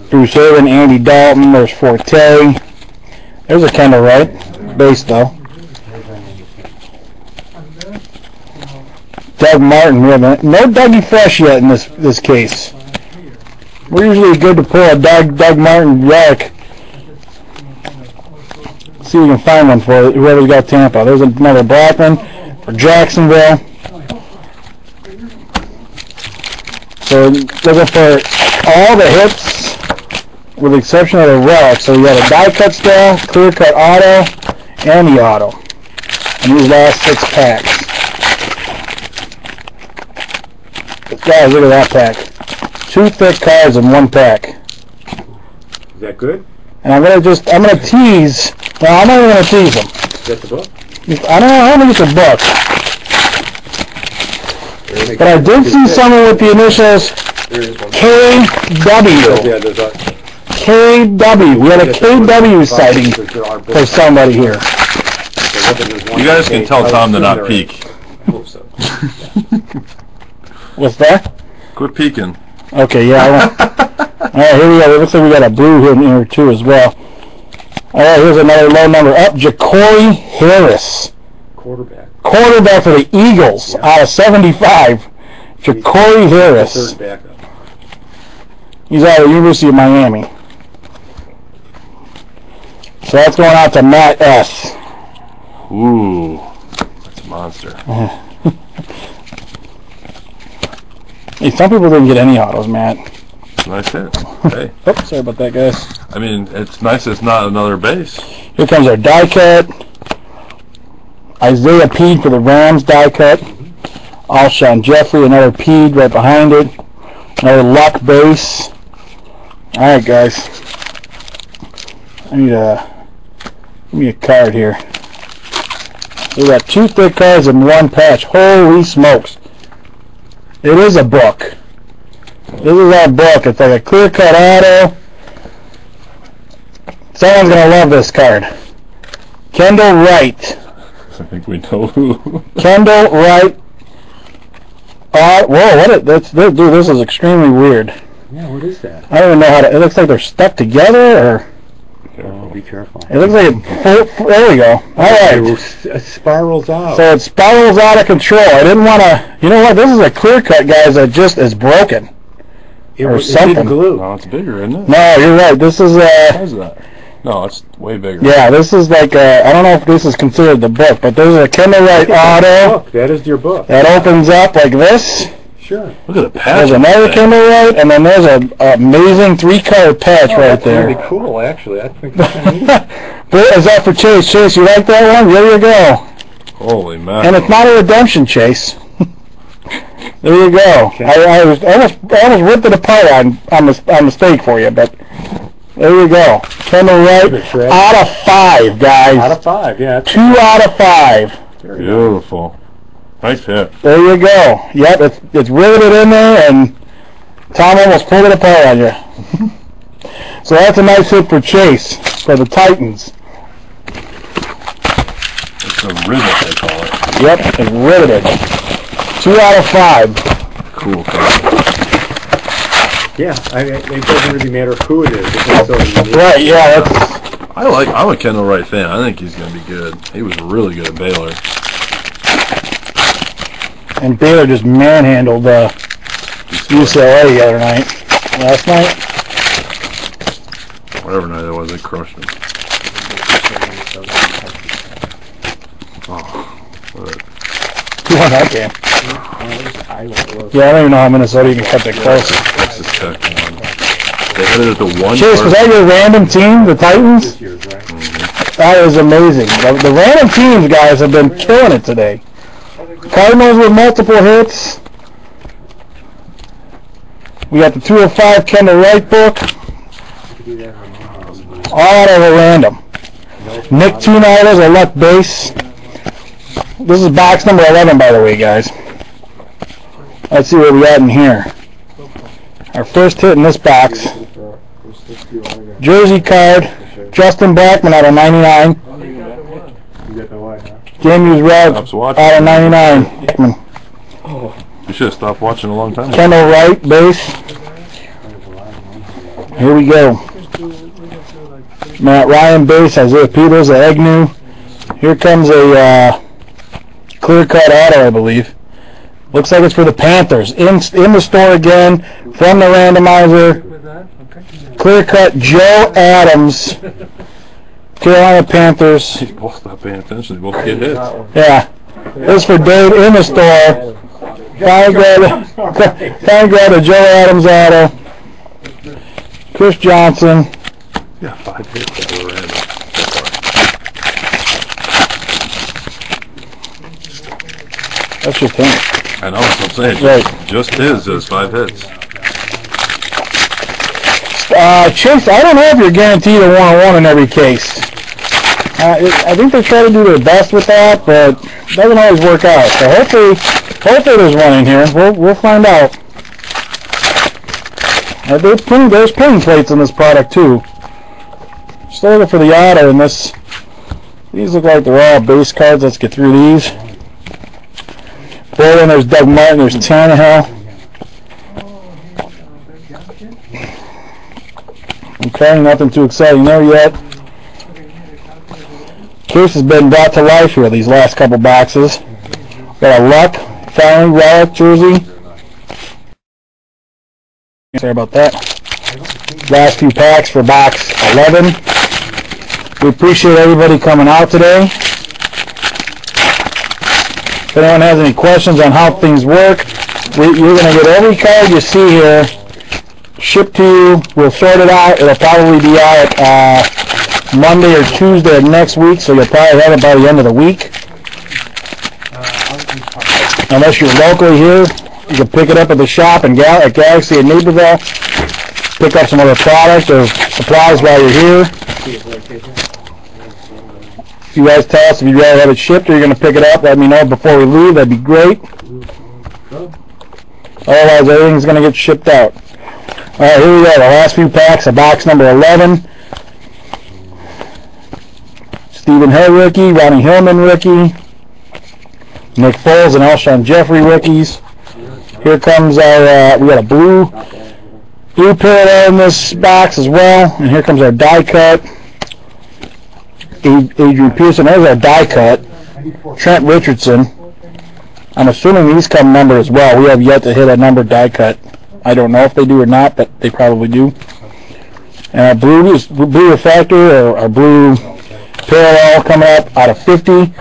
Bruce Irvin, Andy Dalton. There's Forte. There's a Kendall Wright. Base though. Doug Martin. We have no Dougie Fresh yet in this case. We're usually good to pull a Doug Martin relic. See if we can find one for whoever's got Tampa. There's another Blackman for Jacksonville. So looking for all the hits with the exception of the relic. So you got a die cut style, clear cut auto, and the auto. And these last 6 packs. Guys, look at that pack. 2 thick cards in 1 pack. Is that good? And I'm gonna tease. Well, I'm not even gonna tease them. Is that the book? I don't think it's a book. But I did see someone with the initials There is one. KW. Yeah, there's a... KW. We had a KW sighting for somebody here. You guys can tell Tom to not peek. I hope so. What's that? Quit peeking. Okay, yeah. I won't. Alright, here we go. It looks like we got a blue in here too as well. Alright, here's another low number up. Ja'Cory Harris. Quarterback. Quarterback for the Eagles out of 75. Ja'Cory Harris. Third backup. He's out of the University of Miami. So that's going out to Matt S. Ooh, that's a monster. Hey, some people didn't get any autos, Matt. Nice hit. Hey. Oops, sorry about that, guys. I mean, it's nice it's not another base. Here comes our die cut. Isaiah Peed for the Rams die cut. Alshon Jeffrey, another Peed right behind it. Another Luck base. Alright, guys. I need give me a card here. We got 2 thick cards and 1 patch. Holy smokes. It is a book. This is our book. It's like a clear-cut auto. Someone's going to love this card. Kendall Wright. I think we know who. Kendall Wright. Whoa, what? Dude, this is extremely weird. Yeah, what is that? I don't even know how to... It looks like they're stuck together, or... Oh, be careful. It looks like there we go. Alright. It spirals out. So it spirals out of control. I didn't want to... You know what? This is a clear cut, guys, that just is broken. Or something. Glue. No, it's bigger, isn't it? No, you're right. This is How is that? No, it's way bigger. Yeah, this is like I don't know if this is considered the book, but there's a Kendall Wright auto. Book. That is your book. That opens up like this. Sure. Look at the patch. There's another Kendall Wright, and then there's an amazing 3-card patch right that's there. Really cool, actually. I think that's kind of neat. But is that for Chase? Chase, you like that one? There you go. Holy man. And it's not a redemption, Chase. There you go. Okay. I almost ripped it apart on mistake for you, but there you go. Kendall Wright out of 5, guys. Out of 5, yeah. 2 out of 5. Beautiful. Nice hit. There you go. Yep, it's riveted in there, and Tom almost pulled it apart on you. So that's a nice hit for Chase for the Titans. It's a rivet, they call it. Yep, it's riveted. 2 out of 5. Cool card. Yeah, it doesn't really matter who it is. It's so unique. Right, yeah, that's... I'm a Kendall Wright fan. I think he's going to be good. He was really good at Baylor. And Baylor just manhandled UCLA the other night. Last night? Whatever night it was, they crushed him. Oh, what Who won that game? Yeah, I don't even know how Minnesota even kept it close. Texas Tech won. They had it at the 1. Chase, was that your random team, the Titans? That is amazing. The random teams, guys, have been killing it today. Cardinals with multiple hits. We got the 205 Kendall Wright book. All out of a random. Nick Tunitis, a luck base. This is box number 11, by the way, guys. Let's see what we got in here. Our first hit in this box. Jersey card. Justin Blackman out of 99. Jamie's Red out of 99. You should have stopped watching a long time ago. Kendall Wright base. Here we go. Matt Ryan base. Isaiah Peters, Agnew. Here comes a clear-cut auto, I believe. Looks like it's for the Panthers. In the store again, from the randomizer. Clear-cut Joe Adams. Carolina Panthers. He's both not paying attention. They both get hits. Yeah. This is for Dave in the store. Finally grab a Joe Adams auto. Chris Johnson. Yeah, 5 hits that were random. That's your thing. I know what I'm saying. Right. Just his 5 hits. Chase, I don't know if you're guaranteed a 1-on-1 in every case. I think they try to do their best with that, but it doesn't always work out. So hopefully there's one in here. We'll find out. There's printing plates in this product too. Still looking for the auto in this. These look like they're all base cards. Let's get through these. Bowling, there's Doug Martin, there's Tannehill. Okay, nothing too exciting there yet. Case has been brought to life here these last couple boxes. Got a Luck, finally, Relic jersey. Sorry about that. Last few packs for box 11. We appreciate everybody coming out today. If anyone has any questions on how things work, you're going to get every card you see here shipped to you. We'll sort it out. It'll probably be out Monday or Tuesday of next week, so you'll probably have it by the end of the week. Unless you're locally here, you can pick it up at the shop at Galaxy in Naperville. Pick up some other products or supplies while you're here. If you guys tell us if you'd rather have it shipped or you're going to pick it up, let me know before we leave. That'd be great. Otherwise, everything's going to get shipped out. Alright, here we go. The last few packs of box number 11. Stephen Hill rookie, Ronnie Hillman rookie, Nick Foles and Alshon Jeffrey rookies. Here comes our, we got a blue parallel in this box as well. And here comes our die cut. Adrian Pearson, there's our die cut. Trent Richardson. I'm assuming these come numbered as well. We have yet to hit a numbered die cut. I don't know if they do or not, but they probably do. And our blue refractor, or our blue parallel coming up out of 50.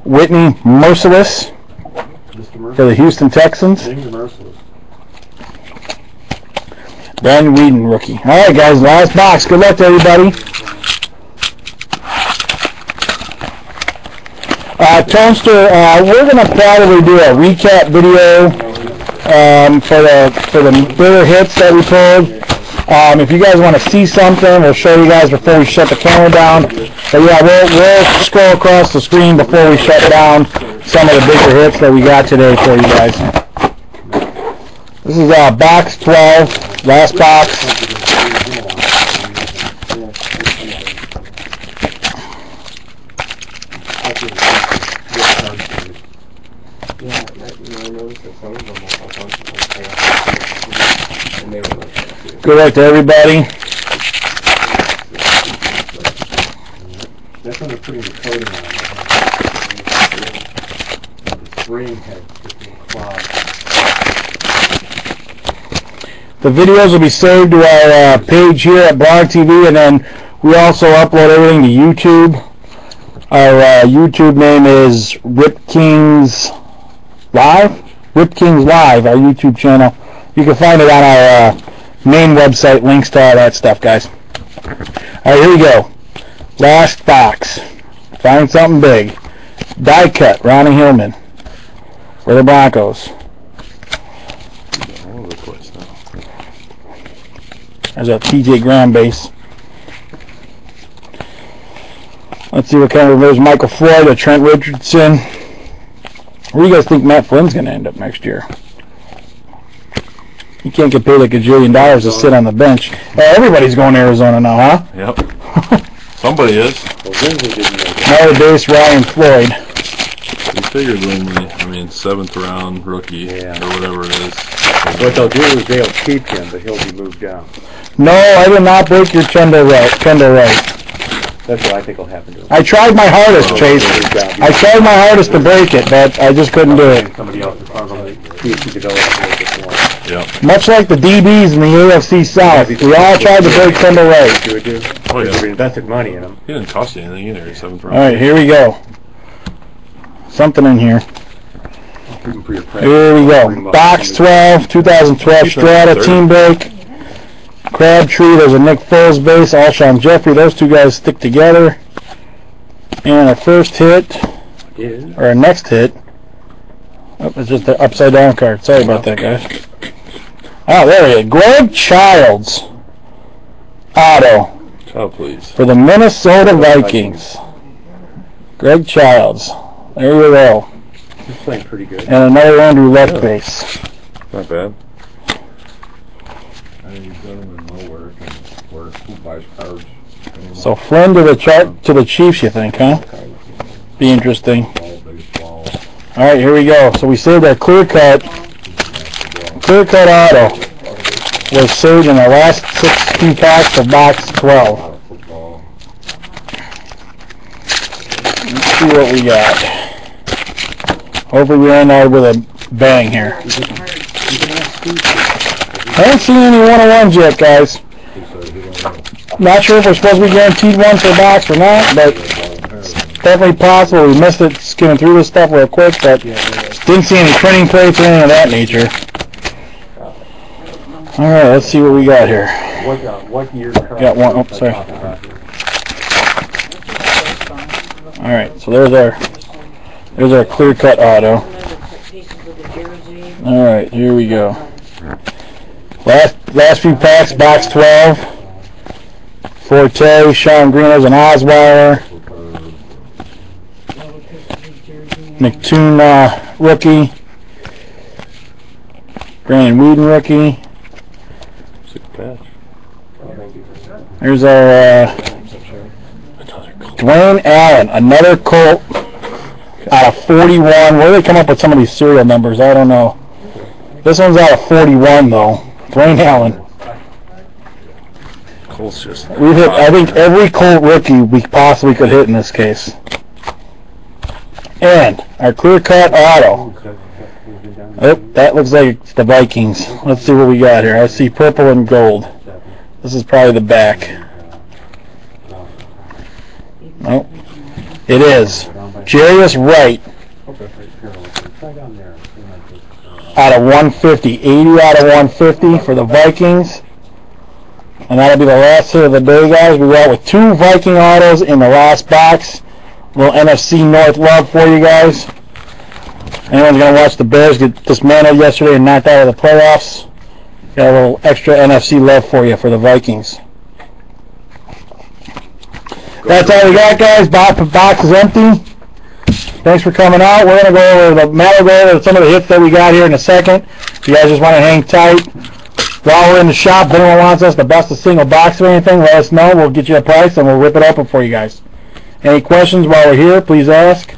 Whitney Merciless for the Houston Texans. Brandon Whedon rookie. Alright guys, last box. Good luck to everybody. Toaster, we're going to probably do a recap video for the bigger hits that we pulled. If you guys want to see something, we'll show you guys before we shut the camera down. But yeah, we'll scroll across the screen before we shut down some of the bigger hits that we got today for you guys. This is box 12, last box. Good luck to everybody. That's when they're putting the coating on. The spring had clogged. The videos will be saved to our page here at Blog TV, and then we also upload everything to YouTube. Our YouTube name is Rip Kings Live. Rip Kings Live, our YouTube channel. You can find it on our main website, links to all that stuff, guys. Alright, here we go. Last box. Find something big. Die cut, Ronnie Hillman for the Broncos. There's a TJ Graham base. Let's see what kind of, there's Michael Floyd, a Trent Richardson. Where do you guys think Matt Flynn's going to end up next year? You can't get paid like $1 jillion to sit on the bench. Everybody's going to Arizona now, huh? Yep. Somebody is. Another base, Ryan Floyd. You figured Lindley, 7th round rookie, or whatever it is. What they'll do is they'll keep him, but he'll be moved down. No, I did not break your Kendall Wright. That's what I think will happen to him. I tried my hardest, Chase. I tried my hardest to break it, but I just couldn't do it. Somebody else is probably see if he develops a little bit more. Yep. Much like the DBs in the AFC South, we all tried to break Kendall Wright. You would do? Oh, yeah. We invested money in him. He didn't cost you anything either, 7th round. Alright, here we go. Something in here. Here we go. Box 12, 2012 Strata team break. Crabtree, there's a Nick Foles base, Alshon Jeffrey. Those two guys stick together. And our first hit, or our next hit, it's just an upside down card. Sorry about that, guys. Oh, there we go. Greg Childs. Auto. Oh, please. For the Minnesota Vikings. Greg Childs. There you go. He's playing pretty good. And another Andrew Luck base. Not bad. I think he's done buys cards. So Flynn to the Chiefs, you think, huh? Be interesting. All right, here we go. So we saved our clear cut auto was saved in the last 16 packs of box 12. Let's see what we got. Hopefully we end out with a bang here. I haven't seen any 101s yet, guys. Not sure if we're supposed to be guaranteed one per box or not, but it's definitely possible. We missed it skimming through this stuff real quick, but didn't see any printing plates or anything of that nature. Alright, let's see what we got here. What year? Got one. Oh, sorry. Alright, so there's our clear cut auto. Alright, here we go. Last few packs, box 12. Forte, Sean Greeners and Osweiler. McToon rookie. Brandon Whedon rookie. There's our Dwayne Allen, another Colt out of 41. Where do they come up with some of these serial numbers? I don't know. This one's out of 41 though. Dwayne Allen. Colt's just. We've hit, I think, every Colt rookie we possibly could hit in this case. And our clear cut auto. Oh, that looks like it's the Vikings. Let's see what we got here. I see purple and gold. This is probably the back. Nope. It is. Jarius Wright. Out of 150. 80 out of 150 for the Vikings. And that'll be the last hit of the day, guys. We got with 2 Viking autos in the last box. A little NFC North love for you guys. Anyone's going to watch the Bears get dismantled yesterday and knocked out of the playoffs? Got a little extra NFC love for you for the Vikings. That's all we got, guys. Box is empty. Thanks for coming out. We're going to go over Matt will go over some of the hits that we got here in a second. If you guys just want to hang tight. While we're in the shop, if anyone wants us to bust a single box or anything, let us know. We'll get you a price and we'll rip it open for you guys. Any questions while we're here, please ask.